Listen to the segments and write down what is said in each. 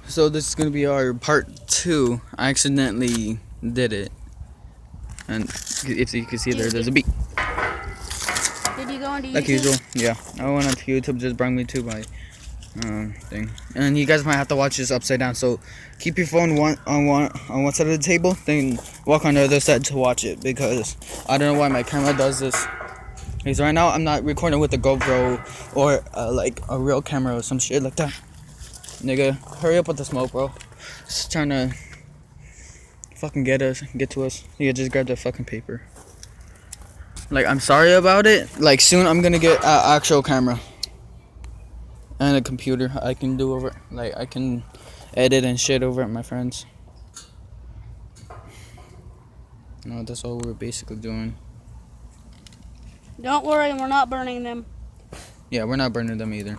So this is gonna be our part 2. I accidentally did it, and if you can see there's a beat. Did you go into YouTube? Like usual, yeah. I went onto YouTube, just brought me to my thing, and you guys might have to watch this upside down. So keep your phone on one side of the table, then walk on the other side to watch it, because I don't know why my camera does this. Because right now I'm not recording with a GoPro or like a real camera or some shit like that. Nigga, hurry up with the smoke, bro. Just trying to fucking get to us. Yeah, just grab the fucking paper. Like, I'm sorry about it. Like, soon I'm gonna get an actual camera and a computer I can do over. Like, I can edit and shit over at my friends. No, that's all we're basically doing. Don't worry, we're not burning them. Yeah, we're not burning them either.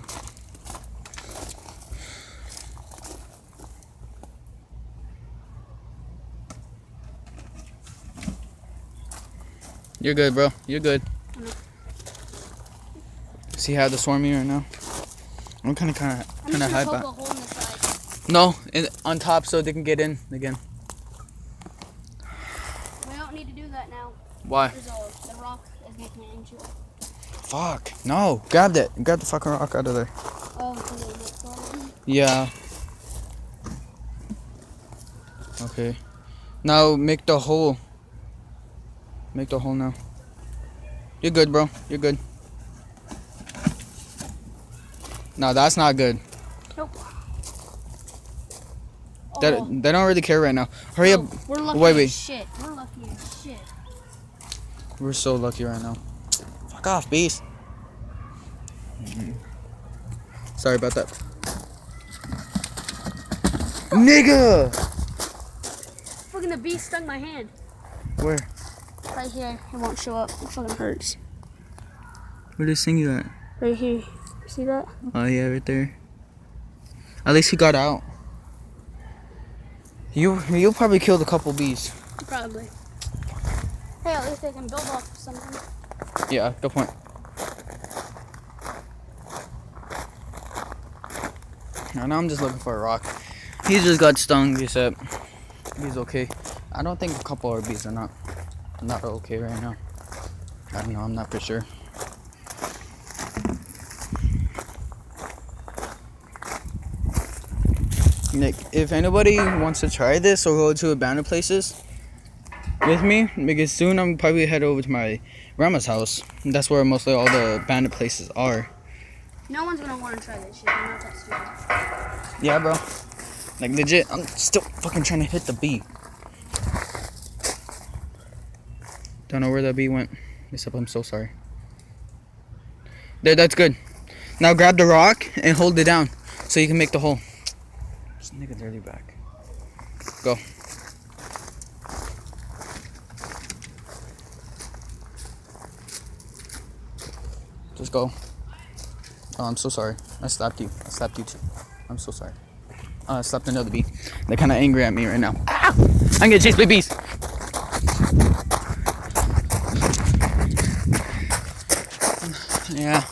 You're good, bro. You're good. See how they're swarming right now? I'm kind of high back. No, on top so they can get in again. We don't need to do that now. Why? The rock is making it into it. Fuck. No. Grab it. Grab the fucking rock out of there. Oh, yeah. Okay. Now make the hole. Make the hole now. You're good, bro. You're good. No, that's not good. Nope. They don't really care right now. Hurry up. We're lucky wait. as shit. We're lucky as shit. We're so lucky right now. Fuck off, beast. Sorry about that. Nigga! Fucking the bee stung my hand. Where? Right here. It won't show up. It fucking hurts. Where did Singy at? Right here. See that? Oh yeah, right there. At least he got out. You probably killed a couple bees. Probably. Hey, at least they can build off something. Yeah, good point. Now I'm just looking for a rock. He just got stung, except he's okay. I don't think a couple of bees are not okay right now. I don't know, I'm not for sure. Nick, if anybody wants to try this or go to abandoned places with me, because soon I'm probably head over to my grandma's house. That's where mostly all the abandoned places are. No one's gonna want to try this shit. They're not that stupid. Yeah, bro. Like legit, I'm still fucking trying to hit the bee. Don't know where that bee went. Except I'm so sorry. There, that's good. Now grab the rock and hold it down so you can make the hole. This nigga's already back. Go. Just go. Oh, I'm so sorry. I slapped you. I slapped you too. I'm so sorry. I slapped another bee. They're kind of angry at me right now. Ah! I'm gonna chase my bees. Yeah.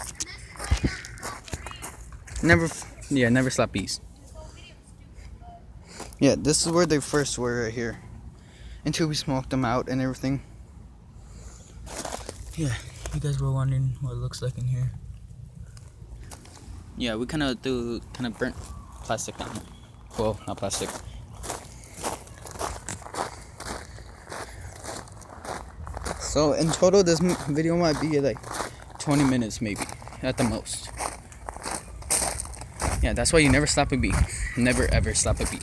Never slap bees. Yeah, this is where they first were, right here. Until we smoked them out and everything. Yeah, you guys were wondering what it looks like in here. Yeah, we kind of burnt plastic down. Well, not plastic. So in total, this video might be like 20 minutes maybe, at the most. Yeah, that's why you never slap a bee. Never ever slap a bee.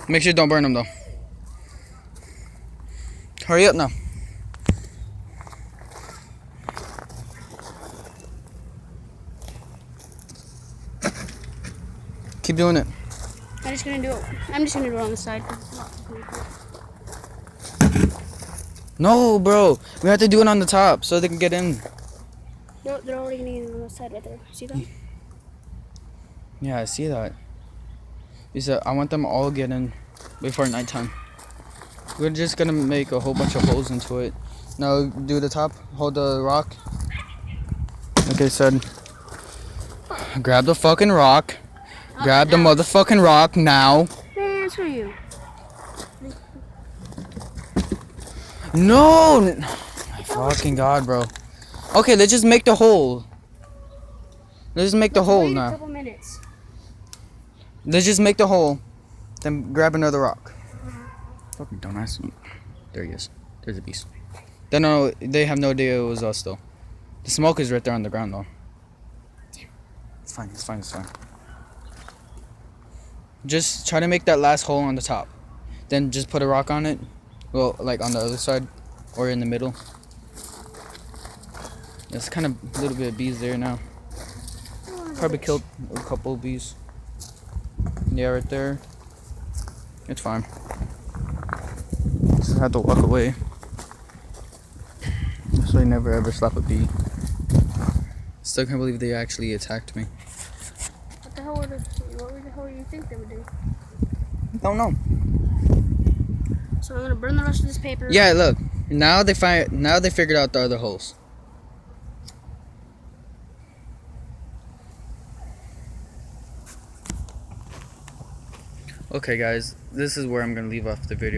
Make sure you don't burn them though. Hurry up now. Keep doing it. I'm just gonna do it on the side. No, bro. We have to do it on the top so they can get in. No, they're already gonna get on the side right there. See that? Yeah, I see that. He said, I want them all get in before nighttime. We're just gonna make a whole bunch of holes into it. Now do the top, hold the rock. Like I said, Grab the fucking rock. Grab the motherfucking rock now. Man, screw you. No! My fucking god, bro. Okay, let's just make the hole. Let's just make the hole Wait a now. couple minutes. Let's just make the hole. Then grab another rock. Fucking dumbass. There he is. There's a beast. They have no idea it was us though. The smoke is right there on the ground though. It's fine, it's fine, it's fine. Just try to make that last hole on the top. Then just put a rock on it. Well, like on the other side. Or in the middle. There's kind of a little bit of bees there now. Probably killed a couple of bees. Yeah, right there. It's fine. Just have to walk away. So I never ever slap a bee. Still can't believe they actually attacked me. What the hell do you think they would do? Don't know. So I'm gonna burn the rest of this paper. Yeah, look. Now they figured out the other holes. Okay guys, this is where I'm gonna leave off the video.